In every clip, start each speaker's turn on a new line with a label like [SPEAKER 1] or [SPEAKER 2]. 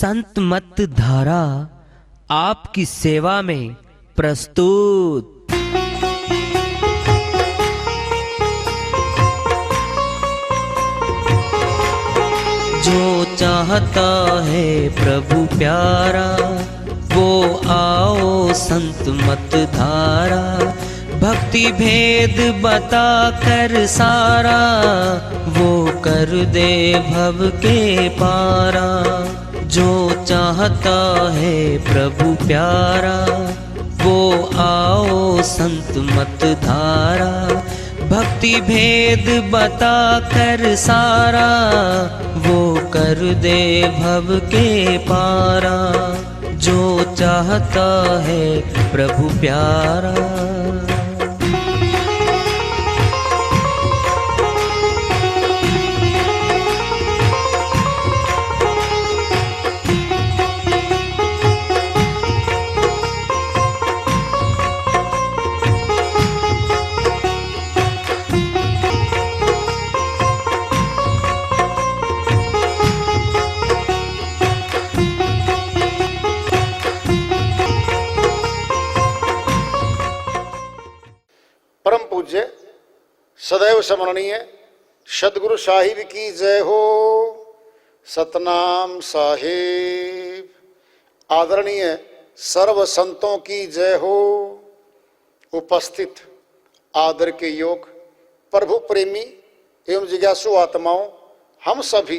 [SPEAKER 1] संत मत धारा आपकी सेवा में प्रस्तुत। जो चाहता है प्रभु प्यारा वो आओ संत मत धारा, भक्ति भेद बता कर सारा वो कर दे भव के पारा। जो चाहता है प्रभु प्यारा वो आओ संत मत धारा, भक्ति भेद बता कर सारा वो कर दे भव के पारा। जो चाहता है प्रभु प्यारा।
[SPEAKER 2] परम पूज्य सदैव स्मरणीय सदगुरु साहिब की जय हो। सतनाम साहिब। आदरणीय सर्व संतों की जय हो। उपस्थित आदर के योग प्रभु प्रेमी एवं जिज्ञासु आत्माओं, हम सभी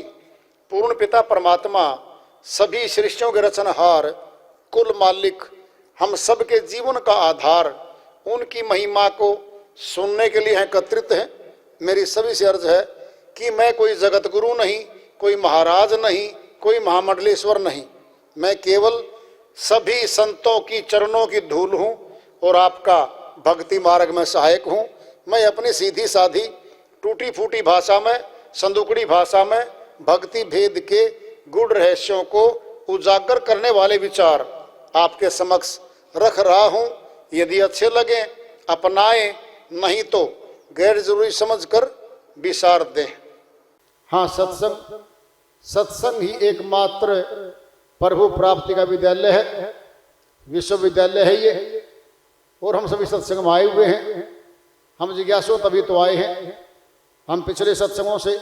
[SPEAKER 2] पूर्ण पिता परमात्मा सभी सृष्टियों के रचनहार कुल मालिक, हम सबके जीवन का आधार, उनकी महिमा को सुनने के लिए एकत्रित हैं। मेरी सभी से अर्ज है कि मैं कोई जगत गुरु नहीं, कोई महाराज नहीं, कोई महामंडलेश्वर नहीं, मैं केवल सभी संतों की चरणों की धूल हूँ और आपका भक्ति मार्ग में सहायक हूँ। मैं अपनी सीधी साधी टूटी फूटी भाषा में, संदुकड़ी भाषा में भक्ति भेद के गूढ़ रहस्यों को उजागर करने वाले विचार आपके समक्ष रख रहा हूँ। यदि अच्छे लगे अपनाएं, नहीं तो गैर जरूरी समझकर विसार दें। हाँ, सत्संग ही एकमात्र प्रभु प्राप्ति का विद्यालय है, विश्वविद्यालय है ये। और हम सभी सत्संग में आए हुए हैं। हम जिज्ञासु तभी तो आए हैं। हम पिछले सत्संगों से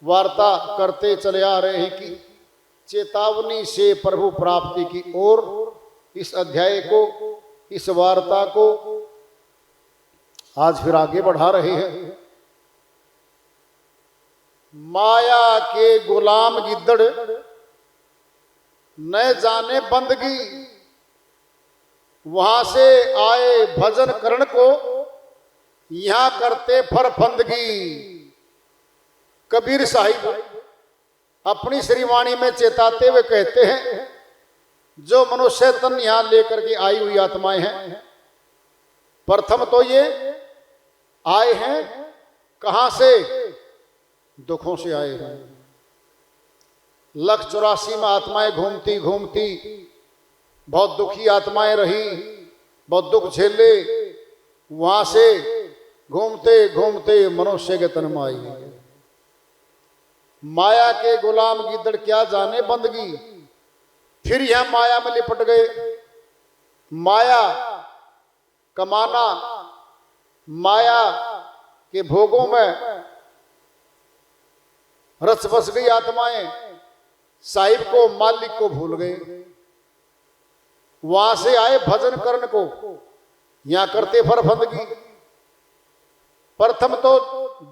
[SPEAKER 2] वार्ता करते चले आ रहे हैं कि चेतावनी से प्रभु प्राप्ति की ओर इस अध्याय को, इस वार्ता को आज फिर आगे बढ़ा रहे हैं। माया के गुलाम गिद्दड़ न जाने बंदगी, वहां से आए भजन करण को यहां करते फरफंदगी। कबीर साहिब अपनी श्रीवाणी में चेताते हुए कहते हैं, जो मनुष्य तन यहां लेकर के आई हुई आत्माएं हैं, प्रथम तो ये आए हैं कहां से? दुखों से आए हैं। 184 में आत्माएं घूमती घूमती बहुत दुखी आत्माएं रही, बहुत दुख झेले, वहां से घूमते घूमते मनुष्य के तन में आई। माया के गुलाम गिद्दड़ क्या जाने बंदगी, फिर यह माया में लिपट गए। माया कमाना, माया के भोगों में रच बस गई आत्माएं, साहिब को, मालिक को भूल गए। वहां से आए भजन करने को, यहां करते फरफंदगी। प्रथम तो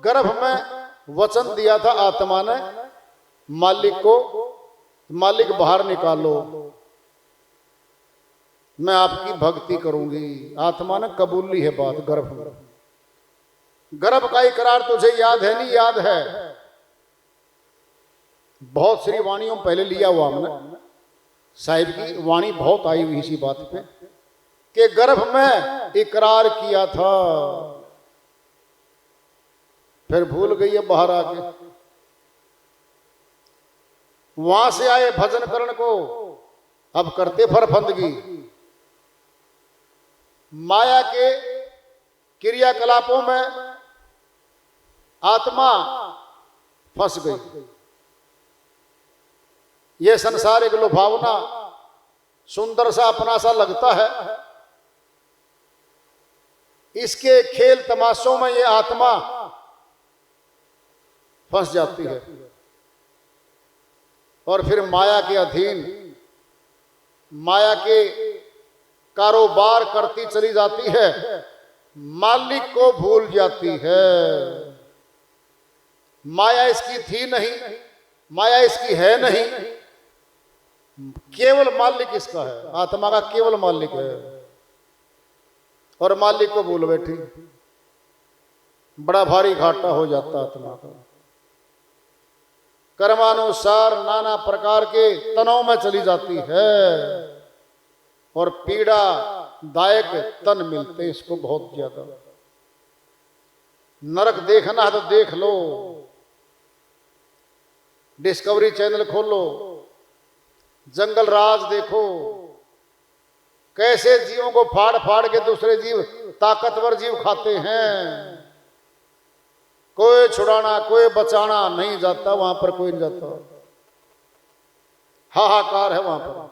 [SPEAKER 2] गर्भ में वचन दिया था आत्मा ने मालिक को, मालिक बाहर निकालो, मैं आपकी भक्ति करूंगी। आत्मा ने कबूल ली है बात। गर्भ का इकरार तुझे याद है? नहीं याद है। बहुत श्री वाणियों पहले लिया हुआ हमने, साहिब की वाणी बहुत आई हुई इसी बात पे कि गर्भ में इकरार किया था, फिर भूल गई है बाहर आके। वहां से आए भजन करण को, अब करते फरफंदगी। माया के क्रियाकलापों में आत्मा फंस गई। यह संसार एक लुभावना सुंदर सा अपना सा लगता है, इसके खेल तमाशों में ये आत्मा फंस जाती है और फिर माया के अधीन, माया के कारोबार करती चली जाती है, मालिक को भूल जाती है। माया इसकी थी नहीं, माया इसकी है नहीं, केवल मालिक इसका है, आत्मा का केवल मालिक है। और मालिक को भूल बैठी, बड़ा भारी घाटा हो जाता आत्मा का। कर्मानुसार नाना प्रकार के तनाव में चली जाती है और पीड़ादायक तन मिलते इसको बहुत ज्यादा। नरक देखना है तो देख लो, डिस्कवरी चैनल खोलो, जंगल राज देखो, कैसे जीवों को फाड़ फाड़ के दूसरे जीव, ताकतवर जीव खाते हैं। कोई छुड़ाना कोई बचाना नहीं जाता, वहां पर कोई नहीं जाता, हाहाकार है वहां पर।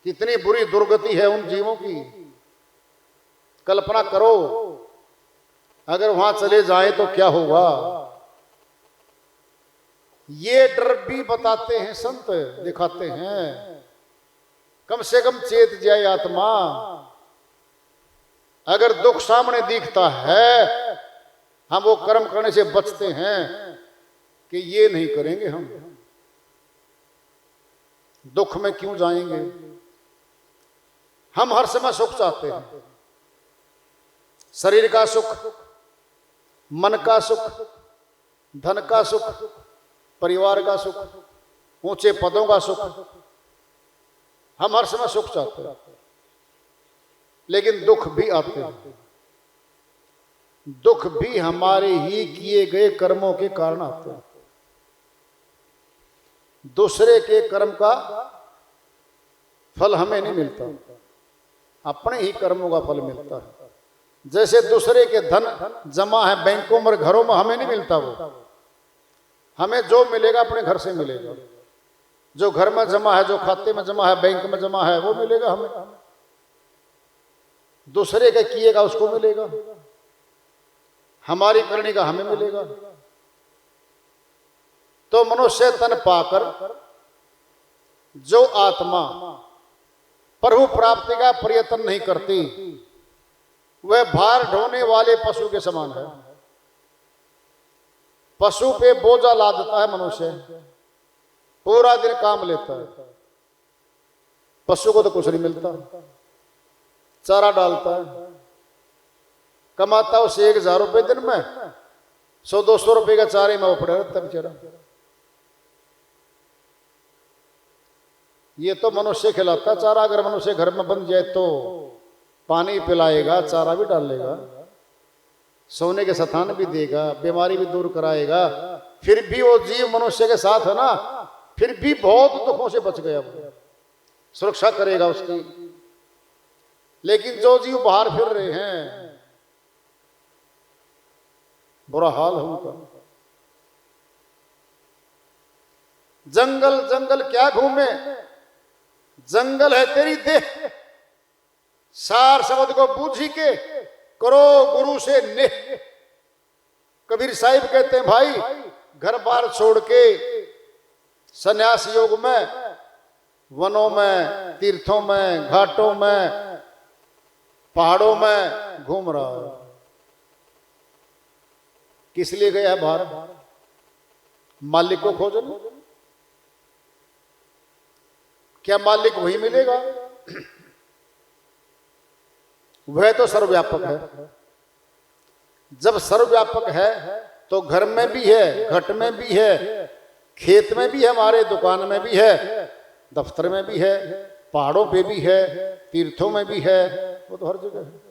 [SPEAKER 2] कितनी बुरी दुर्गति है उन जीवों की, कल्पना करो अगर वहां चले जाए तो क्या होगा। ये डर भी बताते हैं संत, दिखाते हैं, कम से कम चेत जाए आत्मा। अगर दुख सामने दिखता है, हम वो कर्म करने से बचते हैं कि ये नहीं करेंगे, हम दुख में क्यों जाएंगे। हम हर समय सुख चाहते हैं, शरीर का सुख, मन का सुख, धन का सुख, परिवार का सुख, ऊंचे पदों का सुख, हम हर समय सुख चाहते हैं। लेकिन दुख भी आते हैं, दुख भी हमारे ही किए गए कर्मों के कारण आते हैं। दूसरे के कर्म का फल हमें नहीं मिलता, अपने ही कर्मों का फल मिलता है। जैसे दूसरे के धन जमा है बैंकों में, घरों में, हमें नहीं मिलता वो। हमें जो मिलेगा अपने घर से मिलेगा, जो घर में जमा है, जो खाते में जमा है, बैंक में जमा है, वो मिलेगा हमें। दूसरे के किएगा उसको मिलेगा, हमारी करनी का हमें मिलेगा। तो मनुष्य तन पाकर जो आत्मा प्रभु प्राप्ति का प्रयत्न नहीं करती, वह भार ढोने वाले पशु के समान है। पशु पे बोझा लादता है मनुष्य, पूरा दिन काम लेता है, पशु को तो कुछ नहीं मिलता। चारा डालता है, कमाता उसे 1000 रुपए दिन में, 100-200 रुपए का चारे में वो पड़े रहता बेचारा। ये तो मनुष्य खिलाता चारा। अगर मनुष्य घर में बन जाए तो पानी पिलाएगा, चारा भी डालेगा, सोने के स्थान भी देगा, बीमारी भी दूर कराएगा, फिर भी वो जीव मनुष्य के साथ है ना, फिर भी बहुत दुखों से बच गया, वो सुरक्षा करेगा उसकी। लेकिन जो जीव बाहर फिर रहे हैं, बुरा हाल है उनका। जंगल जंगल क्या घूमे, जंगल है तेरी देह, सार शब्द को बूझी के करो गुरु से नेह। कबीर साहिब कहते हैं भाई, घर बार छोड़ के संन्यास योग में, वनों में, तीर्थों में, घाटों में, पहाड़ों में घूम रहा है। किस लिए गया बाहर? मालिक को खोजने। क्या मालिक वही मिलेगा? वह तो सर्वव्यापक है। जब सर्वव्यापक है तो घर में भी है, घट में भी है, खेत में भी है, हमारे दुकान में भी है, दफ्तर में भी है, पहाड़ों पे भी है, तीर्थों में भी है, वो तो हर जगह है।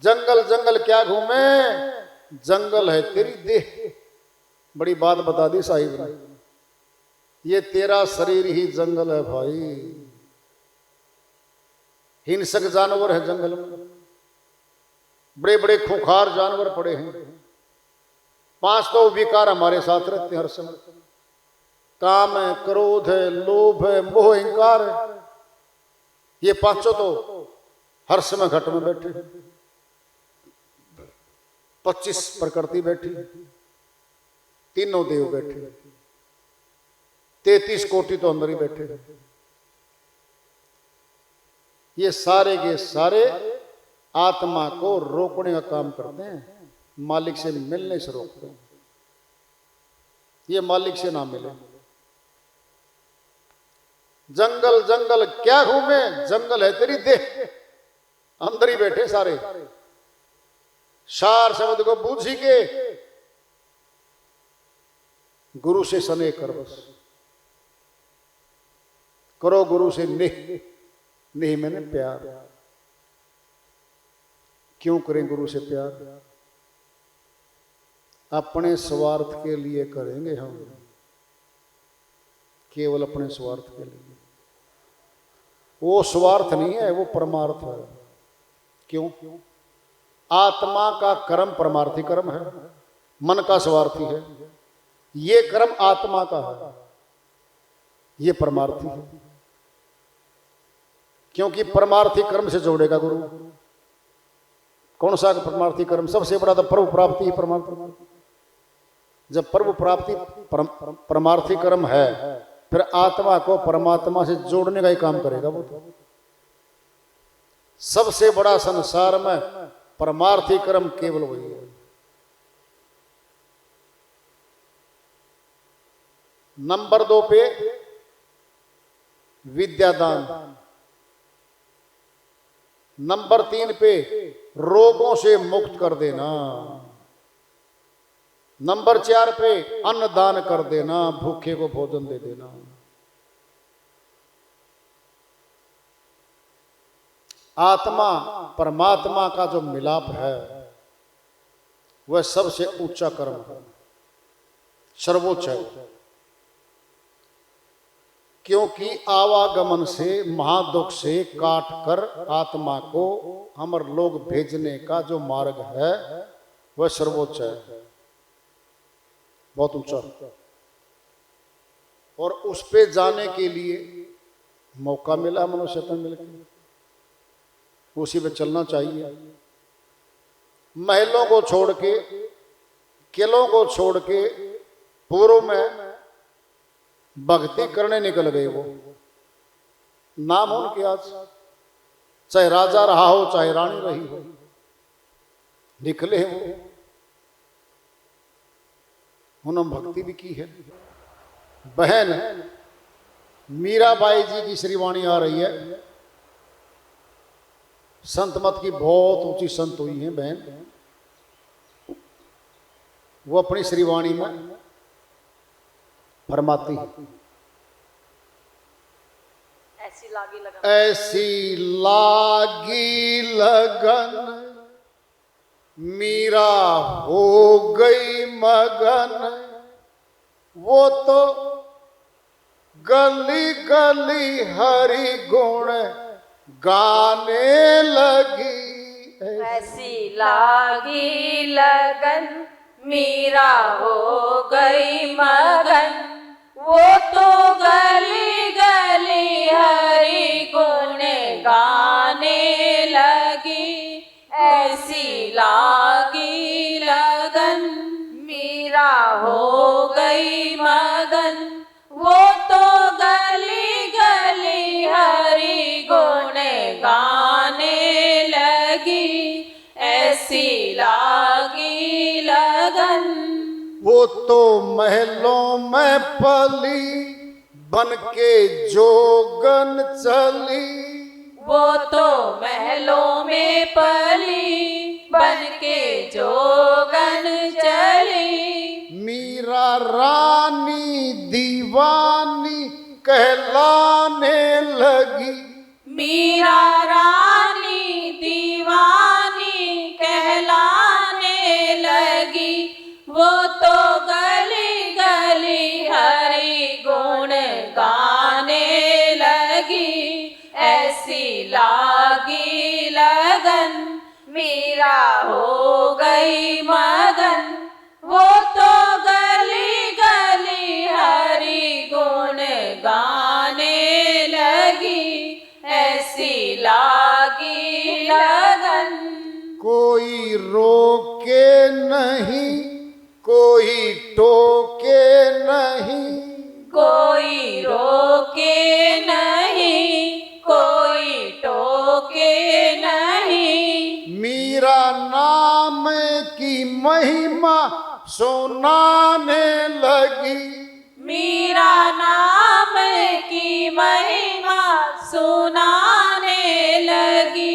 [SPEAKER 2] जंगल जंगल क्या घूमे, जंगल है तेरी देह। बड़ी बात बता दी साहिब ने, ये तेरा शरीर ही जंगल है भाई। हिंसक जानवर है जंगल में, बड़े बड़े खूंखार जानवर पड़े हैं, 5 तो विकार हमारे साथ रहते हैं हर समय। काम है, क्रोध है, लोभ है, मोह, अहंकार है। ये 5 तो हर समय घट में बैठे। 25 प्रकृति बैठी, तीनों देव बैठे, 33 कोटि तो अंदर ही बैठे। ये सारे के सारे आत्मा को रोकने का काम करते हैं, मालिक से मिलने से रोकते हैं। ये मालिक से ना मिले। जंगल जंगल क्या घूमे, जंगल है तेरी देह, अंदर ही बैठे सारे। सार शब्द को बूझी के गुरु से स्नेह कर, बस करो गुरु से नेह। नेह मैंने प्यार। क्यों करें गुरु से प्यार? अपने स्वार्थ के लिए करेंगे हम, केवल अपने स्वार्थ के लिए। वो स्वार्थ नहीं है, वो परमार्थ है। क्यों? आत्मा का कर्म परमार्थी कर्म है, मन का स्वार्थी है। ये कर्म आत्मा का है, ये परमार्थी है। क्योंकि परमार्थी कर्म से जोड़ेगा गुरु। कौन सा परमार्थी कर्म? सबसे बड़ा तो प्रभु प्राप्ति ही परमार्थी। जब प्रभु प्राप्ति परमार्थी कर्म है, फिर आत्मा को परमात्मा से जोड़ने का ही काम करेगा वो। तो सबसे बड़ा संसार में परमार्थी कर्म केवल वही है। नंबर 2 पे विद्यादान। नंबर 3 पे रोगों से मुक्त कर देना। नंबर 4 पे अन्न दान कर देना, भूखे को भोजन दे देना। आत्मा परमात्मा का जो मिलाप है वह सबसे ऊंचा कर्म है, सर्वोच्च है। क्योंकि आवागमन से, महादुख से काट कर आत्मा को अमर लोग भेजने का जो मार्ग है वह सर्वोच्च है, बहुत ऊंचा। और उस पे जाने के लिए मौका मिला मनुष्य तन मिलकर, उसी पे चलना चाहिए। महलों को छोड़ के, किलों को छोड़ के पूर्व में भक्ति करने निकल गए वो। नाम हो उनके आज, चाहे राजा रहा हो चाहे रानी रही हो, निकले वो। उन्होंने भक्ति भी की है। बहन मीराबाई जी की श्रीवाणी आ रही है। संत मत की बहुत ऊंची संत हुई है बहन। वो अपनी श्रीवाणी में फरमाती है, ऐसी लागी लगन मीरा हो गई मगन, वो तो गली गली हरि गुण गाने लगी।
[SPEAKER 3] ऐसी लागी लगन मीरा हो गई मगन, वो तो गली गली हरि गुण गाने लगी। ऐसी लागी लगन मीरा हो गई मगन, वो तो गली गली हरि गुण गाने लगी। ऐसी लागी लगन।
[SPEAKER 2] वो तो महलों में पली बन के जोगन चली,
[SPEAKER 3] वो तो महलों में पली बन के जोगन चली।
[SPEAKER 2] मीरा रानी दीवानी कहलाने लगी,
[SPEAKER 3] मीरा रानी दीवानी कहलाने लगी। वो तो गली गली हरि गुण गाने लगी। ऐसी लागी लगन मीरा हो गई मगन, वो तो
[SPEAKER 2] रोके नहीं, कोई टोके नहीं,
[SPEAKER 3] कोई रोके नहीं, कोई टोके नहीं।
[SPEAKER 2] मीरा नाम की महिमा सुनाने लगी,
[SPEAKER 3] मीरा नाम की महिमा सुनाने लगी।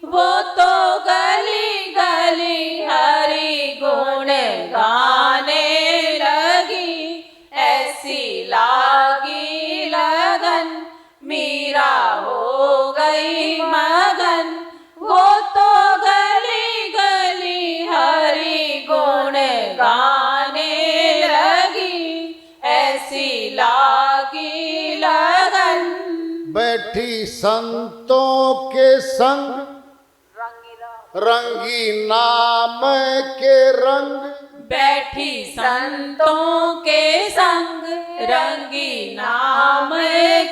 [SPEAKER 3] वो तो गली गली हरि गुण गाने लगी। ऐसी लागी लगन मीरा हो गई मगन। वो तो गली गली हरि गुण गाने लगी। ऐसी लागी लगन।
[SPEAKER 2] बैठी संतों के संग, रंगी नाम के रंग,
[SPEAKER 3] बैठी संतों के संग, रंगी नाम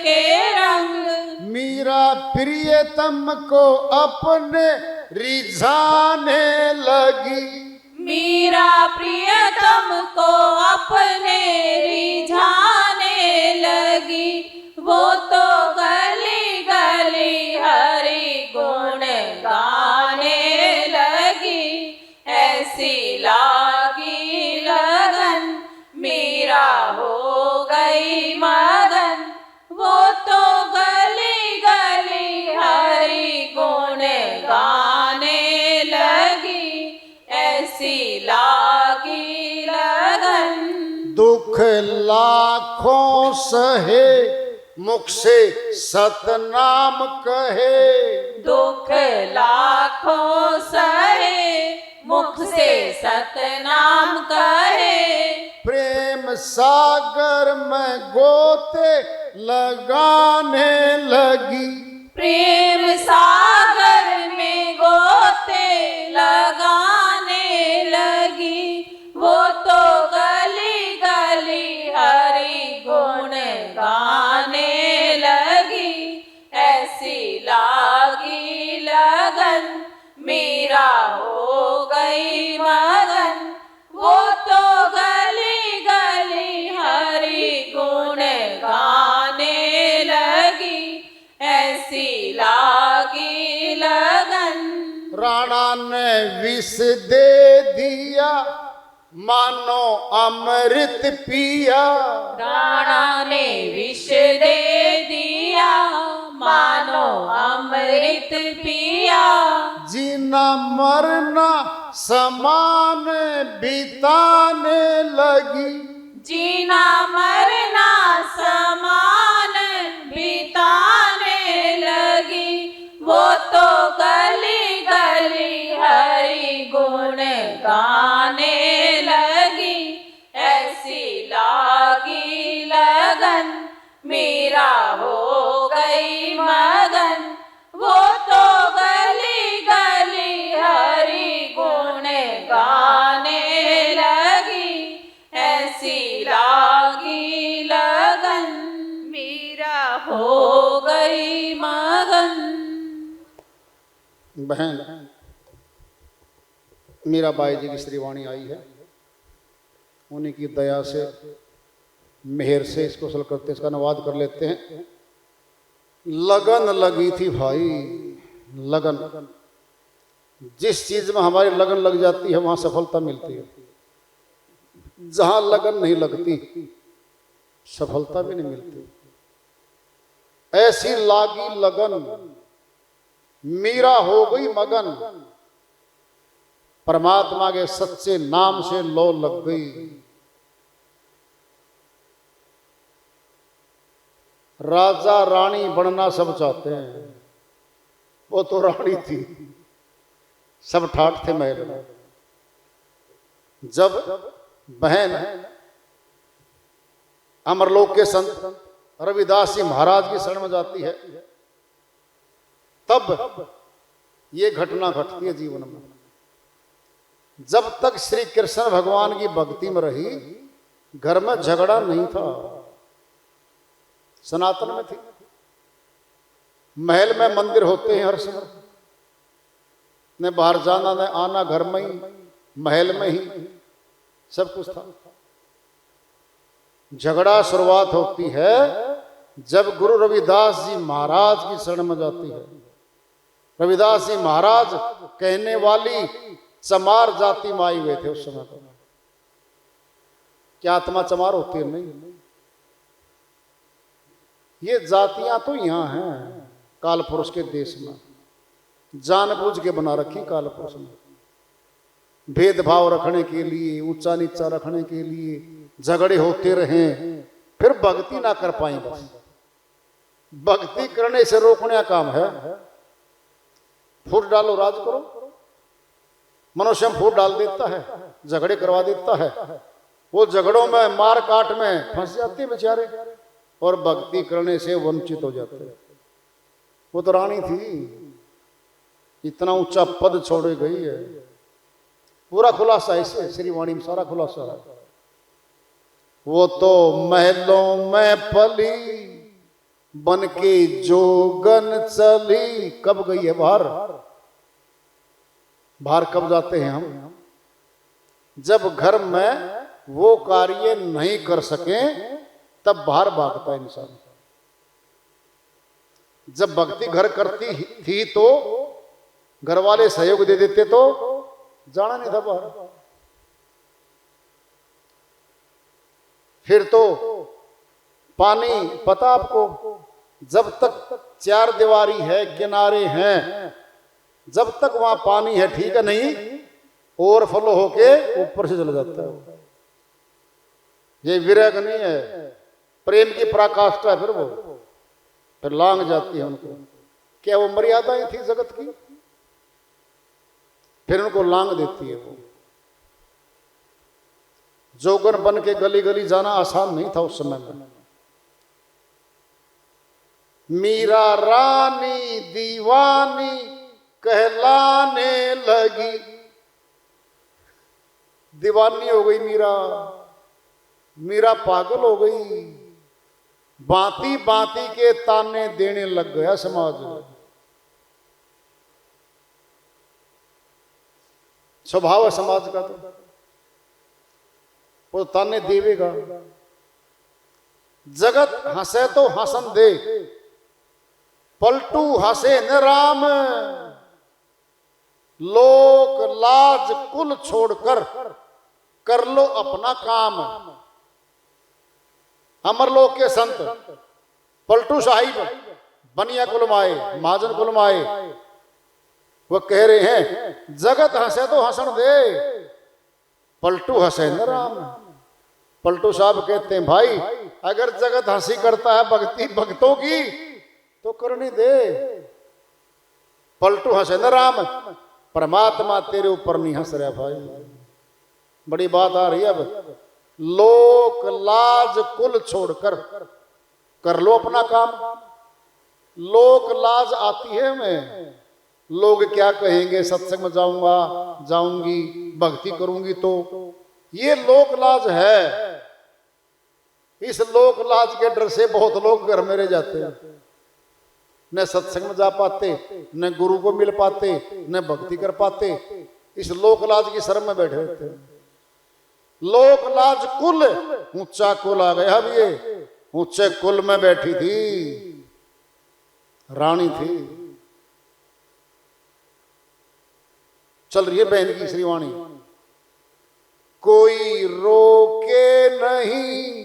[SPEAKER 3] के रंग।
[SPEAKER 2] मीरा प्रियतम को अपने रिझाने लगी,
[SPEAKER 3] मीरा प्रियतम को अपने रिझाने लगी। वो तो गली गली हरि गुण गाने लगी। ऐसी लागी लगन मीरा हो गई मगन। वो तो गली गली हरि गुण गाने लगी। ऐसी लागी लगन।
[SPEAKER 2] दुख लाखों सहे, मुख से सतनाम कहे,
[SPEAKER 3] दुख लाखों सहे, मुख से सतनाम कहे।
[SPEAKER 2] प्रेम सागर में गोते लगाने लगी,
[SPEAKER 3] प्रेम सागर में गोते लगाने लगी। वो तो गली गली हरि गुण गाने लगी। ऐसी लागी लगन मीरा हो गई मगन। वो तो गली गली हरि गुण गाने लगी। ऐसी लागी लगन।
[SPEAKER 2] राणा ने विष दे दिया, मानो अमृत पिया,
[SPEAKER 3] राणा ने विष दे दिया, मानो अमृत पिया।
[SPEAKER 2] जीना मरना समान बिताने लगी,
[SPEAKER 3] जीना मरना समान बिताने लगी। वो तो गली गली हरि गुण गाने लगी। ऐसी लागी लगन मीरा हो गई मगन। वो तो गली गली हरि गुण गाने लगी। ऐसी लागी लगन मीरा हो गई मगन।
[SPEAKER 2] बहन मीराबाई जी की श्रीवाणी आई है, उन्हीं की दया से मेहर से इसको सल करते इसका अनुवाद कर लेते हैं। लगन लगी थी भाई, लगन। जिस चीज में हमारी लगन लग जाती है वहां सफलता मिलती है। जहां लगन नहीं लगती सफलता भी नहीं मिलती। ऐसी लागी लगन मीरा हो गई मगन। परमात्मा के सच्चे नाम से लो लग गई। राजा रानी बनना सब चाहते हैं, वो तो रानी थी, सब ठाठ थे महल में। जब बहन अमरलोक के संत रविदास जी महाराज की शरण में जाती है, तब ये घटना घटती है जीवन में। जब तक श्री कृष्ण भगवान की भक्ति में रही, घर में झगड़ा नहीं था, सनातन में थी। महल में मंदिर होते हैं हर समय, न बाहर जाना न आना, घर में ही, महल में ही सब कुछ था। झगड़ा शुरुआत होती है जब गुरु रविदास जी महाराज की शरण में जाती है। रविदास जी महाराज कहने वाली चमार जाति में आए हुए थे उस समय पर। क्या आत्मा चमार होती है? नहीं, ये जातियां तो यहां हैं काल पुरुष के देश में, जानबूझ के बना रखी काल पुरुष ने, भेदभाव रखने के लिए, ऊंचा नीचा रखने के लिए, झगड़े होते रहे, फिर भक्ति ना कर पाए। बस भक्ति करने से रोकने का काम है। फूट डालो, राज करो। मनुष्य में फूट डाल देता है, झगड़े करवा देता है, वो झगड़ों में मार काट में फंस जाते बेचारे और भक्ति करने से वंचित हो जाते। वो तो रानी थी, इतना ऊंचा पद छोड़े गई है। पूरा खुलासा इसे श्री वाणी में सारा खुलासा है। वो तो महलों में पली बन के जोगन चली। कब गई है बाहर? बाहर कब जाते हैं हम? जब घर में वो कार्य नहीं कर सके तब बाहर भागता है इंसान। जब भक्ति घर करती थी तो घर वाले सहयोग दे देते तो जाना नहीं था बाहर। फिर तो पानी, पता आपको, जब तक चार दीवारी है, किनारे हैं, जब तक वहां पानी है ठीक है, नहीं ओवरफ्लो होके ऊपर से चला जाता है। ये विरह नहीं है, प्रेम की पराकाष्ठा है। फिर लांग जाती है उनको। क्या वो मर्यादाएं थी जगत की? फिर उनको लांग देती है वो। जोगन बन के गली गली जाना आसान नहीं था उस समय में। मीरा रानी दीवानी कहलाने लगी। दीवानी हो गई मीरा, मीरा पागल हो गई। बाती बाती के ताने देने लग गया समाज। स्वभाव है समाज का, तो वो ताने देवेगा। जगत हंसे तो हंसन दे, पलटू हंसे न राम। लोक लाज कुल छोड़कर कर लो अपना काम। अमरलोक के संत पलटू साहिब बनिया कुल माए, महाजन कुल माए, वो कह रहे हैं जगत हंसे तो हंसन दे, पलटू हंसे न राम। पलटू साहब कहते हैं भाई अगर जगत हंसी करता है भक्ति भक्तों की तो करने दे। पलटू हंसे न राम, परमात्मा तेरे ऊपर नहीं हंस रहा भाई। बड़ी बात आ रही है अब। लोक लाज कुल छोड़कर कर लो अपना काम। लोक लाज आती है हमें, लोग क्या कहेंगे, सत्संग में जाऊंगा जाऊंगी भक्ति करूंगी तो, ये लोक लाज है। इस लोक लाज के डर से बहुत लोग घर में रह जाते हैं, न सत्संग में जा पाते, न गुरु को मिल पाते, न भक्ति कर पाते। इस लोक लाज की शर्म में बैठे रहते हैं। लोक लाज कुल, ऊंचा कुल आ गया। अब ये ऊंचे कुल में बैठी थी, रानी थी। चल रही है बहन की श्रीवाणी। कोई रोके नहीं,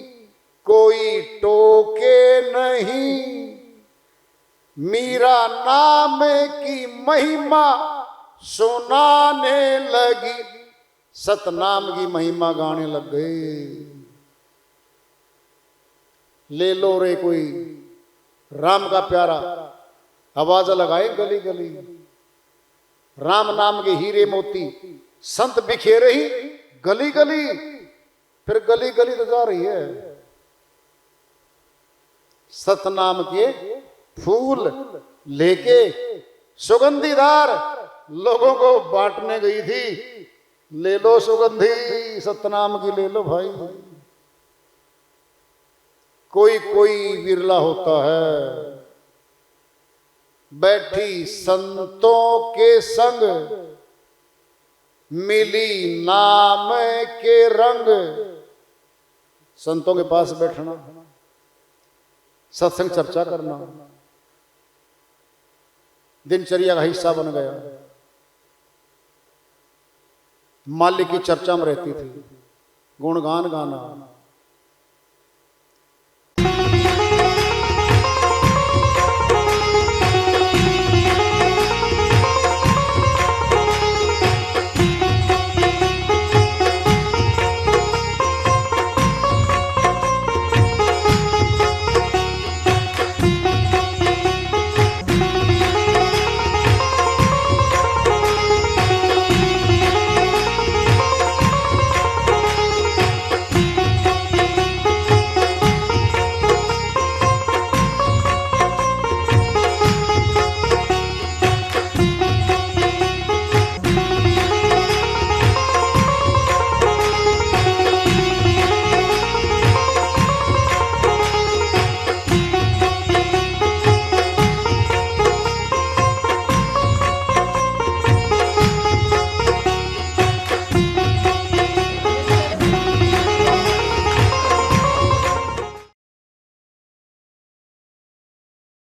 [SPEAKER 2] कोई टोके नहीं, मीरा नाम की महिमा सुनाने लगी। सतनाम की महिमा गाने लग गए। ले लो रे कोई राम का प्यारा, आवाज लगाए गली गली। राम नाम के हीरे मोती संत बिखेरे ही गली गली। फिर गली गली तो जा रही है। सतनाम के फूल लेके सुगंधीदार लोगों को बांटने गई थी। ले लो सुगंधी सतनाम की, ले लो भाई। कोई कोई विरला होता है बैठी संतों के संग, मिली नाम के रंग। संतों के पास बैठना, सत्संग चर्चा करना दिनचर्या का हिस्सा बन गया। मालिक की चर्चा में रहती थी, गुणगान गाना,